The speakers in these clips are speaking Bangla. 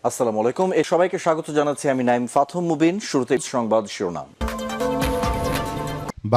আসসালামু আলাইকুম। সবাইকে স্বাগত জানাচ্ছি আমি নাইম ফাথম মুবিন। শুরুতে সংবাদ শিরোনাম।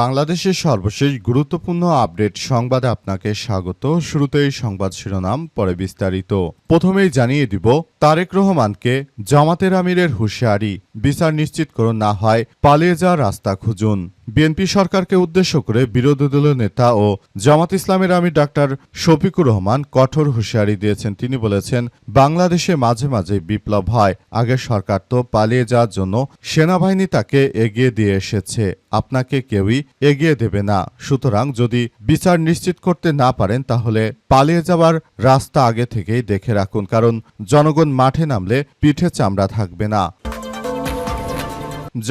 বাংলাদেশের সর্বশেষ গুরুত্বপূর্ণ আপডেট সংবাদে আপনাকে স্বাগত। শুরুতেই সংবাদ শিরোনাম, পরে বিস্তারিত। প্রথমেই জানিয়ে দিব, তারেক রহমানকে জামাতের আমিরের হুঁশিয়ারি, বিচার নিশ্চিত করুন, না হয় পালিয়ে যাওয়ার রাস্তা খুঁজুন। বিএনপি সরকারকে উদ্দেশ্য করে বিরোধী দলীয় নেতা ও জামাত ইসলামের আমির ডাক্তার শফিকুর রহমান কঠোর হুঁশিয়ারি দিয়েছেন। তিনি বলেছেন, বাংলাদেশে মাঝে মাঝে বিপ্লব হয়, আগের সরকার তো পালিয়ে যাওয়ার জন্য সেনাবাহিনী তাকে এগিয়ে দিয়ে এসেছে, আপনাকে কেউই এগিয়ে দেবে না। সুতরাং যদি বিচার নিশ্চিত করতে না পারেন তাহলে পালিয়ে যাওয়ার রাস্তা আগে থেকেই দেখে রাখুন, কারণ জনগণ মাঠে নামলে পিঠে চামড়া থাকবে না।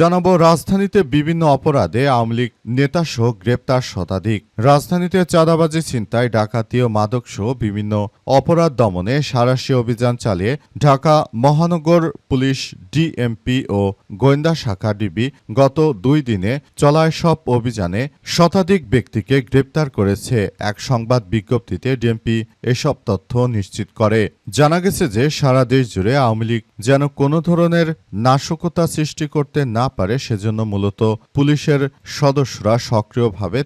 জানাবো, রাজধানীতে বিভিন্ন অপরাধে আওয়ামী লীগ নেতাসহ গ্রেপ্তার শতাধিক। রাজধানীতে চাঁদাবাজি, ছিনতাই, ডাকাতি ও মাদকসহ বিভিন্ন অপরাধ দমনে সাঁড়াশি অভিযান চালিয়ে ঢাকা মহানগর পুলিশ, ডিএমপি ও গোয়েন্দা শাখা ডিবি গত 2 দিনে চলা সব অভিযানে শতাধিক ব্যক্তিকে গ্রেপ্তার করেছে। এক সংবাদ বিজ্ঞপ্তিতে ডিএমপি এসব তথ্য নিশ্চিত করে। জানা গেছে যে সারা দেশ জুড়ে আওয়ামী লীগ যেন কোনো ধরনের নাশকতা সৃষ্টি করতে না পারে, সেজন্য মূলত পুলিশের সদস্যরা সক্রিয়ভাবে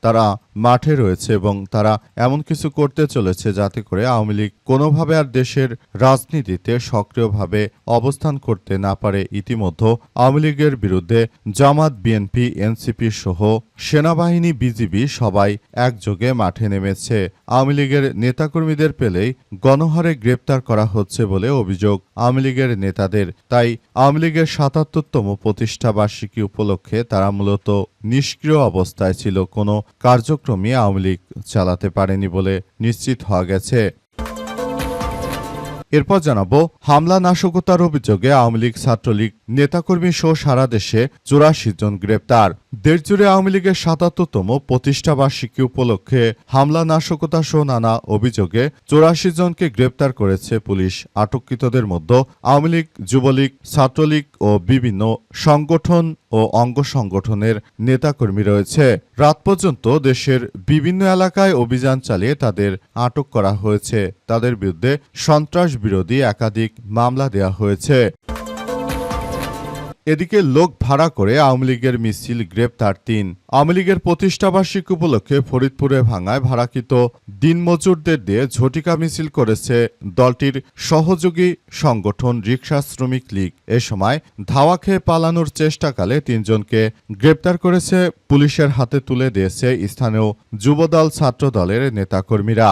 তারা মাঠে রয়েছে এবং তারা এমন কিছু করতে চলেছে যাতে করে আওয়ামী লীগ কোনোভাবে আর দেশের রাজনীতিতে সক্রিয়ভাবে অবস্থান করতে না পারে। ইতিমধ্যে আওয়ামী লীগের বিরুদ্ধে জামাত, বিএনপি, এনসিপি সহ সেনাবাহিনী, বিজিবি সবাই একযোগে মাঠে নেমেছে। আওয়ামী লীগের নেতাকর্মীদের পেলেই গণহারে গ্রেপ্তার করা হচ্ছে বলে অভিযোগ আওয়ামী লীগের নেতাদের। তাই আওয়ামী লীগের ৭৭তম প্রতিষ্ঠা বার্ষিকী উপলক্ষে তারা মূলত নিষ্ক্রিয় অবস্থায় ছিল, কোনো কার্যক্রমই আওয়ামী লীগ চালাতে পারেনি বলে নিশ্চিত হওয়া গেছে। এরপর জানাবো, হামলা, নাশকতার অভিযোগে আওয়ামী লীগ, ছাত্রলীগ নেতাকর্মী সহ সারা দেশে 84 জন গ্রেপ্তার। দেশজুড়ে আওয়ামী লীগের ৭৭তম প্রতিষ্ঠা বার্ষিকী উপলক্ষে হামলা, নাশকতা সহ নানা অভিযোগে 84 জনকে গ্রেপ্তার করেছে পুলিশ। আটককৃতদের মধ্যে আওয়ামী লীগ, যুবলীগ, ছাত্রলীগ ও বিভিন্ন সংগঠন ও অঙ্গ সংগঠনের নেতাকর্মী রয়েছে। রাত পর্যন্ত দেশের বিভিন্ন এলাকায় অভিযান চালিয়ে তাদের আটক করা হয়েছে। তাদের বিরুদ্ধে সন্ত্রাস বিরোধী একাধিক মামলা দেওয়া হয়েছে। এদিকে লোক ভাড়া করে আওয়ামী লীগের মিছিল, গ্রেপ্তার 3। আওয়ামী লীগের প্রতিষ্ঠাবার্ষিকী উপলক্ষে ফরিদপুরে ভাঙায় ভাড়াকৃত দিনমজুরদের দিয়ে ঝটিকা মিছিল করেছে দলটির সহযোগী সংগঠন রিকশা শ্রমিক লীগ। এ সময় ধাওয়া খেয়ে পালানোর চেষ্টাকালে 3 জনকে গ্রেপ্তার করেছে পুলিশের হাতে তুলে দিয়েছে স্থানীয় যুবদল, ছাত্র দলের নেতাকর্মীরা।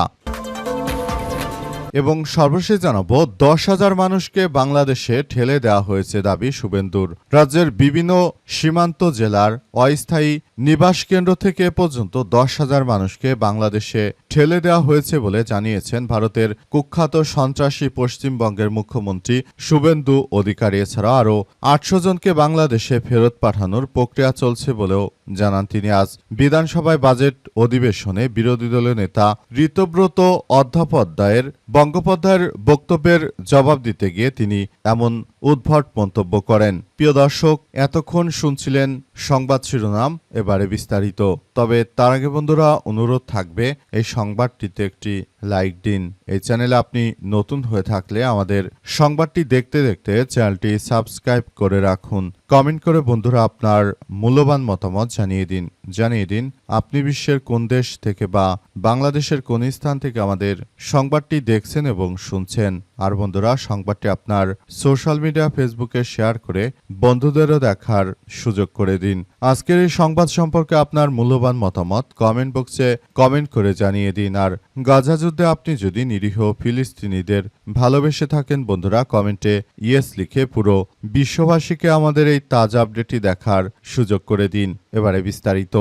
এবং সর্বশেষ জানাবো, 10,000 মানুষকে বাংলাদেশে ঠেলে দেওয়া হয়েছে দাবি শুভেন্দুর। রাজ্যের বিভিন্ন সীমান্ত জেলার অস্থায়ী নিবাস কেন্দ্র থেকে এ পর্যন্ত 10,000 মানুষকে বাংলাদেশে ঠেলে দেওয়া হয়েছে বলে জানিয়েছেন ভারতের কুখ্যাত সন্ত্রাসী পশ্চিমবঙ্গের মুখ্যমন্ত্রী শুভেন্দু অধিকারী। এছাড়া আরও 800 জনকে বাংলাদেশে ফেরত পাঠানোর প্রক্রিয়া চলছে বলেও জানান তিনি। আজ বিধানসভায় বাজেট অধিবেশনে বিরোধী দলীয় নেতা ঋতব্রত অধ্যাপধ্যায়ের বঙ্গোপাধ্যায়ের বক্তব্যের জবাব দিতে গিয়ে তিনি এমন উদ্ভট মন্তব্য করেন। প্রিয় দর্শক, এতক্ষণ শুনছিলেন সংবাদ শিরোনাম, এবারে বিস্তারিত। তবে তার আগে বন্ধুরা, অনুরোধ থাকবে এই সংবাদটিতে একটি লাইক দিন। এই চ্যানেলে আপনি নতুন হয়ে থাকলে আমাদের সংবাদটি দেখতে দেখতে চ্যানেলটি সাবস্ক্রাইব করে রাখুন। কমেন্ট করে বন্ধুরা আপনার মূল্যবান মতামত জানিয়ে দিন আপনি বিশ্বের কোন দেশ থেকে বা বাংলাদেশের কোন স্থান থেকে আমাদের সংবাদটি দেখছেন এবং শুনছেন। আর বন্ধুরা, সংবাদটি আপনার সোশ্যাল মিডিয়া, ফেসবুকে শেয়ার করে বন্ধুদেরও দেখার সুযোগ করে দিন। আজকের এই সংবাদ সম্পর্কে আপনার মূল্যবান মতামত কমেন্ট বক্সে কমেন্ট করে জানিয়ে দিন। আর গাজা যুদ্ধে আপনি যদি নিরীহ ফিলিস্তিনিদের ভালোবেসে থাকেন বন্ধুরা, কমেন্টে ইয়েস লিখে পুরো বিশ্ববাসীকে আমাদের এই তাজা আপডেটটি দেখার সুযোগ করে দিন। এবারে বিস্তারিত।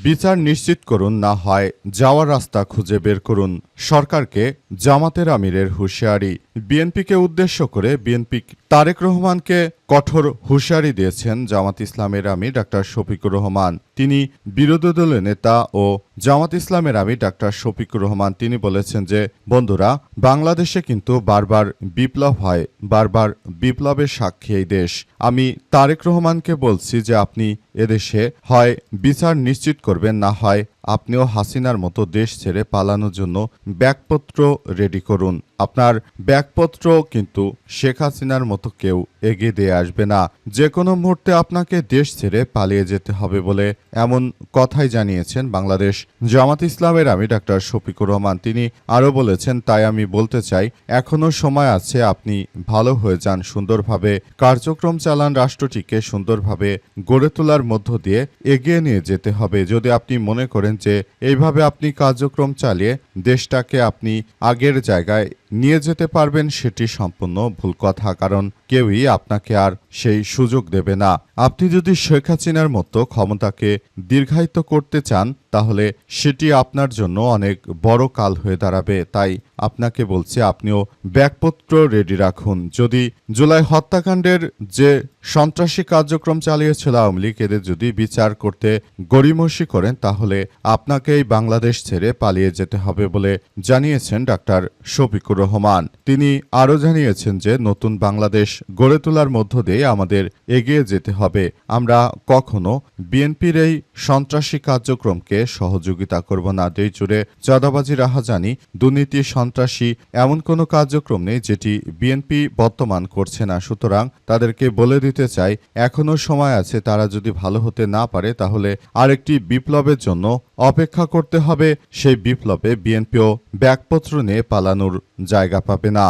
বিচার নিশ্চিত করুন, না হয় যাওয়ার রাস্তা খুঁজে বের করুন, সরকারকে জামাতের আমিরের হুঁশিয়ারি। বিএনপিকে উদ্দেশ্য করে বিএনপি তারেক রহমানকে কঠোর হুঁশিয়ারি দিয়েছেন জামাত ইসলামের আমির ডাক্তার শফিকুর রহমান। তিনি বিরোধী দলের নেতা ও জামাত ইসলামের আমির ডাক্তার শফিকুর রহমান তিনি বলেছেন যে, বন্ধুরা, বাংলাদেশে কিন্তু বারবার বিপ্লব হয়, বারবার বিপ্লবের সাক্ষী এই দেশ। আমি তারেক রহমানকে বলছি যে আপনি এদেশে হয় বিচার নিশ্চিত করবেন, না হয় আপনিও হাসিনার মতো দেশ ছেড়ে পালানোর জন্য ব্যাগপত্র রেডি করুন। আপনার ব্যাগপত্র কিন্তু শেখ হাসিনার মতো কেউ এগিয়ে দিয়ে আসবে না। যে কোনো মুহূর্তে আপনাকে দেশ ছেড়ে পালিয়ে যেতে হবে বলে এমন কথাই জানিয়েছেন বাংলাদেশ জামাত ইসলামের আমির ডাক্তার শফিকুর রহমান। তিনি আরও বলেছেন, তাই আমি বলতে চাই, এখনো সময় আছে, আপনি ভালো হয়ে যান, সুন্দরভাবে কার্যক্রম চালান, রাষ্ট্রটিকে সুন্দরভাবে গড়ে তোলার মধ্য দিয়ে এগিয়ে নিয়ে যেতে হবে। যদি আপনি মনে করেন যে এইভাবে আপনি কার্যক্রম চালিয়ে দেশটাকে আপনি আগের জায়গায় নিয়ে যেতে পারবেন, সেটি সম্পূর্ণ ভুল কথা, কারণ কেউই আপনাকে আর সেই সুযোগ দেবে না। আপনি যদি শেখ হাসিনার মতো ক্ষমতাকে দীর্ঘায়িত করতে চান, তাহলে সেটি আপনার জন্য অনেক বড় কাল হয়ে দাঁড়াবে। তাই আপনাকে বলছি, আপনিও ব্যাগপত্র রেডি রাখুন। যদি জুলাই হত্যাকাণ্ডের যে সন্ত্রাসী কার্যক্রম চালিয়েছিল আওয়ামী লীগ, এদের যদি বিচার করতে গড়িমসি করেন, তাহলে আপনাকেই বাংলাদেশ ছেড়ে পালিয়ে যেতে হবে বলে জানিয়েছেন ডাক্তার শফিকুর রহমান। তিনি আরও জানিয়েছেন যে নতুন বাংলাদেশ গড়ে তোলার মধ্য দিয়ে আমাদের এগিয়ে যেতে হবে। আমরা কখনো বিএনপির এই সন্ত্রাসী কার্যক্রমকে সহযোগিতা করব না। দেশ জুড়ে চাঁদাবাজি, রাহাজানি, দুর্নীতি, সন্ত্রাসী এমন কোনো কার্যক্রম নেই যেটি বিএনপি বর্তমান করছে না। সুতরাং তাদেরকে বলে দিতে চাই, এখনো সময় আছে। তারা যদি ভালো হতে না পারে, তাহলে আরেকটি বিপ্লবের জন্য অপেক্ষা করতে হবে। সেই বিপ্লবে বিএনপিও ব্যাগপত্র নিয়ে পালানোর জায়গা পাবে না।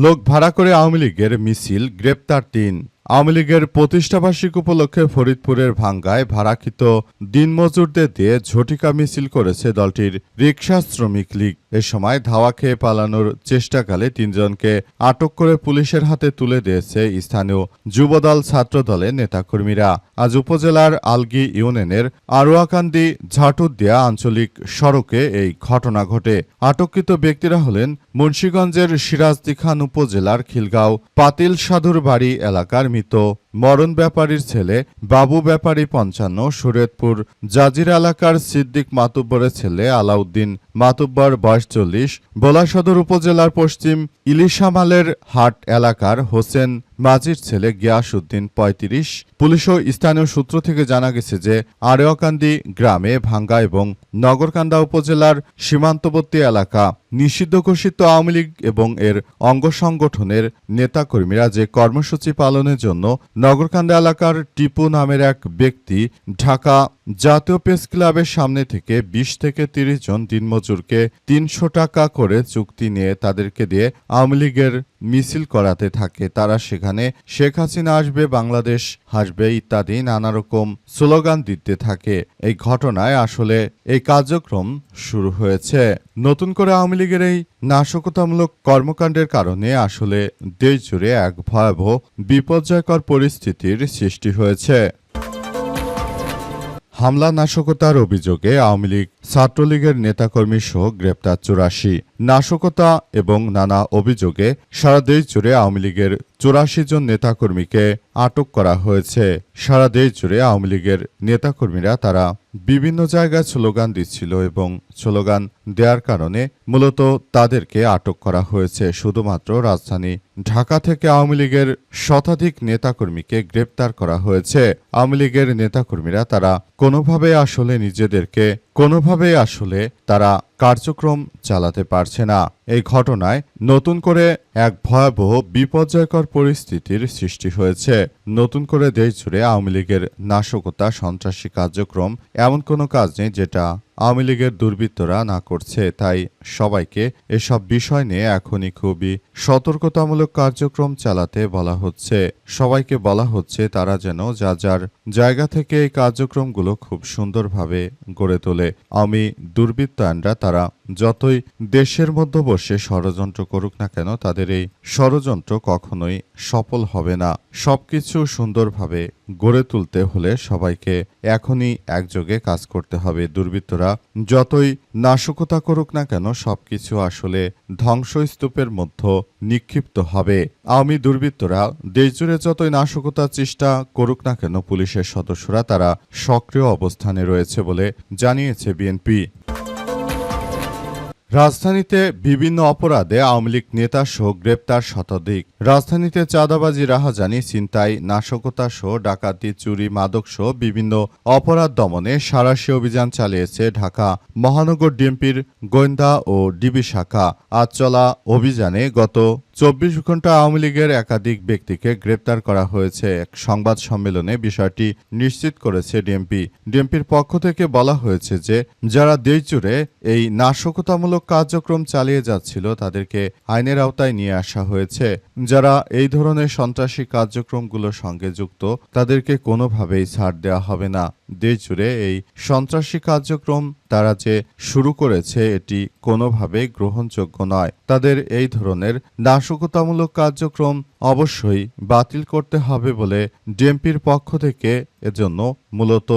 লোক ভাড়া করে আওয়ামী লীগের মিছিল, গ্রেপ্তার ৩। আওয়ামী লীগের প্রতিষ্ঠাবার্ষিকী উপলক্ষে ফরিদপুরের ভাঙ্গায় ভাড়াকৃত দিনমজুরদের দিয়ে ঝটিকা মিছিল করেছে দলটির রিকশা শ্রমিক লীগ। এ সময় ধাওয়া খেয়ে পালানোর চেষ্টাকালে ৩ জনকে আটক করে পুলিশের হাতে তুলে দিয়েছে স্থানীয় যুবদল ছাত্রদলের নেতাকর্মীরা। আজ উপজেলার আলগি ইউনিয়নের আরোয়াকান্দি ঝাটুদিয়া আঞ্চলিক সড়কে এই ঘটনা ঘটে। আটককৃত ব্যক্তিরা হলেন মুন্সিগঞ্জের সিরাজদি খান উপজেলার খিলগাঁও পাতিল সাধুর বাড়ি এলাকার মৃত মরণ ব্যাপারীর ছেলে বাবু ব্যাপারী ৫৫, শরীয়তপুর জাজির এলাকার সিদ্দিক মাতুব্বরের ছেলে আলাউদ্দিন মাতুব্বর বয়স ৪০, ভোলা সদর উপজেলার পশ্চিম ইলিশামালের হাট এলাকার হোসেন মাজির ছেলে গিয়াস উদ্দিন ৩৫। পুলিশ ও স্থানীয় সূত্র থেকে জানা গেছে যে আরেওয়াকান্দি গ্রামে ভাঙ্গা এবং নগরকান্দা উপজেলার সীমান্তবর্তী এলাকা নিষিদ্ধ ঘোষিত আওয়ামী লীগ এবং এর অঙ্গ সংগঠনের নেতাকর্মীরা যে কর্মসূচি পালনের জন্য নগরকান্দা এলাকার টিপু নামের এক ব্যক্তি ঢাকা জাতীয় প্রেস ক্লাবের সামনে থেকে ২০ থেকে ৩০ জন দিনমজুরকে ৩০০ টাকা করে চুক্তি নিয়ে তাদেরকে দিয়ে আওয়ামী লীগের মিছিল করাতে থাকে। তারা সেখানে শেখ হাসিনা আসবে, বাংলাদেশ হাসবে ইত্যাদি নানা রকম স্লোগান দিতে থাকে। এই ঘটনায় আসলে এই কার্যক্রম শুরু হয়েছে। নতুন করে আওয়ামী লীগের এই নাশকতামূলক কর্মকাণ্ডের কারণে আসলে দেশ জুড়ে এক ভয়াবহ বিপর্যয়কর পরিস্থিতির সৃষ্টি হয়েছে। হামলা, নাশকতার অভিযোগে আওয়ামী লীগ, ছাত্রলীগের নেতাকর্মী সহ গ্রেপ্তার ৮৪। নাশকতা এবং নানা অভিযোগে সারা দেশ জুড়ে আওয়ামী লীগের ৮৪ জন নেতাকর্মীকে আটক করা হয়েছে। সারা দেশ জুড়ে আওয়ামী লীগের নেতাকর্মীরা তারা বিভিন্ন জায়গায় স্লোগান দিচ্ছিল এবং স্লোগান দেওয়ার কারণে মূলত তাদেরকে আটক করা হয়েছে। শুধুমাত্র রাজধানী ঢাকা থেকে আওয়ামী লীগের শতাধিক নেতাকর্মীকে গ্রেপ্তার করা হয়েছে। আওয়ামী লীগের নেতাকর্মীরা তারা কোনোভাবে আসলে তারা কার্যক্রম চালাতে পারছে না। এই ঘটনায় নতুন করে এক ভয়াবহ বিপর্যয়কর পরিস্থিতির সৃষ্টি হয়েছে। নতুন করে দেশ জুড়ে আওয়ামী লীগের নাশকতা, সন্ত্রাসী কার্যক্রম এমন কোনো কাজ নেই যেটা আওয়ামী লীগের দুর্বৃত্তরা না করছে। তাই সবাইকে এসব বিষয় নিয়ে এখনই খুবই সতর্কতামূলক কার্যক্রম চালাতে বলা হচ্ছে। সবাইকে বলা হচ্ছে তারা যেন যার যার জায়গা থেকে এই কার্যক্রমগুলো খুব সুন্দরভাবে গড়ে তোলে। আওয়ামী দুর্বৃত্তায়নরা তারা যতই দেশের মধ্যে বসে ষড়যন্ত্র করুক না কেন, তাদের এই ষড়যন্ত্র কখনোই সফল হবে না। সবকিছু সুন্দরভাবে গড়ে তুলতে হলে সবাইকে এখনই একযোগে কাজ করতে হবে। দুর্বৃত্তরা যতই নাশকতা করুক না কেন, সবকিছু আসলে ধ্বংসস্তূপের মধ্যে নিক্ষিপ্ত হবে। আওয়ামী দুর্বৃত্তরা দেশজুড়ে যতই নাশকতার চেষ্টা করুক না কেন, পুলিশের সদস্যরা তারা সক্রিয় অবস্থানে রয়েছে বলে জানিয়েছে বিএনপি। রাজধানীতে বিভিন্ন অপরাধে আওয়ামী লীগ নেতা সহ গ্রেপ্তার শতাধিক। রাজধানীতে চাঁদাবাজি, রাহাজানি, ছিনতাই, নাশকতা সহ ডাকাতি, চুরি, মাদক সহ বিভিন্ন অপরাধ দমনে সাঁড়াশি অভিযান চালিয়েছে ঢাকা মহানগর ডিএমপির গোয়েন্দা ও ডিবি শাখা। আজ চলা অভিযানে গত 24 ঘন্টা আওয়ামী লীগের একাধিক ব্যক্তিকে গ্রেপ্তার করা হয়েছে। এক সংবাদ সম্মেলনে বিষয়টি নিশ্চিত করেছে ডিএমপির পক্ষ থেকে বলা হয়েছে যে যারা দেশজুড়ে এই নাশকতামূলক কার্যক্রম চালিয়ে যাচ্ছিল তাদেরকে আইনের আওতায় নিয়ে আসা হয়েছে। যারা এই ধরনের সন্ত্রাসী কার্যক্রমগুলোর সঙ্গে যুক্ত তাদেরকে কোনোভাবেই ছাড় দেওয়া হবে না। দেশজুড়ে এই সন্ত্রাসী কার্যক্রম তারা যে শুরু করেছে এটি কোনোভাবেই গ্রহণযোগ্য নয়। তাদের এই ধরনের নাশকতামূলক কার্যক্রম অবশ্যই বাতিল করতে হবে বলে ডিএমপির পক্ষ থেকে এজন্য মূলত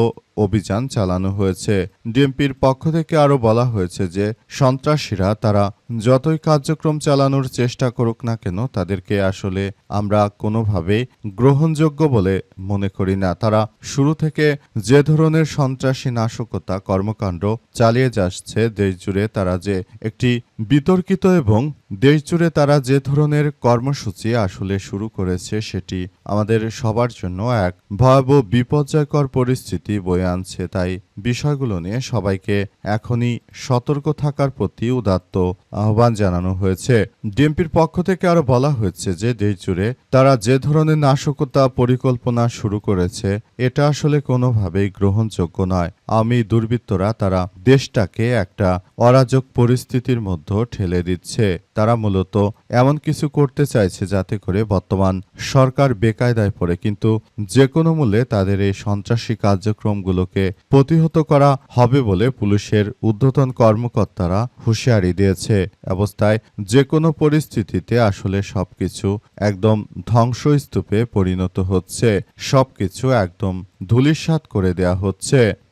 অভিযান চালানো হয়েছে। ডিএমপির পক্ষ থেকে আরও বলা হয়েছে যে সন্ত্রাসীরা তারা যতই কার্যক্রম চালানোর চেষ্টা করুক না কেন তাদেরকে আসলে আমরা কোনোভাবেই গ্রহণযোগ্য বলে মনে করি না। তারা শুরু থেকে যে ধরনের সন্ত্রাসী নাশকতা কর্মকাণ্ড চালিয়ে যাচ্ছে দেশজুড়ে, তারা যে একটি বিতর্কিত এবং দেশজুড়ে তারা যে ধরনের কর্মসূচি আসলে শুরু করেছে সেটি আমাদের সবার জন্য এক ভয়াবহ বিপর্যয়কর পরিস্থিতি বয়ে আনছে। তাই বিষয়গুলো নিয়ে সবাইকে এখনই সতর্ক থাকার প্রতি উদাত্ত আহ্বান জানানো হয়েছে। ডিএমপির পক্ষ থেকে আরো বলা হয়েছে যে দেশজুড়ে তারা যে ধরনের নাশকতা পরিকল্পনা শুরু করেছে এটা আসলে কোনোভাবেই গ্রহণযোগ্য নয়। আওয়ামী দুর্বৃত্তরা তারা দেশটাকে একটা অরাজক পরিস্থিতির মধ্যে ঠেলে দিচ্ছে। তারা মূলত এমন কিছু করতে চাইছে যাতে করে বর্তমান সরকার বেকায়দায় পড়ে, কিন্তু যে কোনো মূল্যে তাদের এই সন্ত্রাসী কার্যক্রমগুলোকে প্রতিহত করা হবে বলে পুলিশের ঊর্ধ্বতন কর্মকর্তারা হুঁশিয়ারি দিয়েছে। অবস্থায় যে কোনো পরিস্থিতিতে আসলে সবকিছু একদম ধ্বংসস্তূপে পরিণত হচ্ছে, সবকিছু একদম ধূলিসাৎ করে দেয়া হচ্ছে।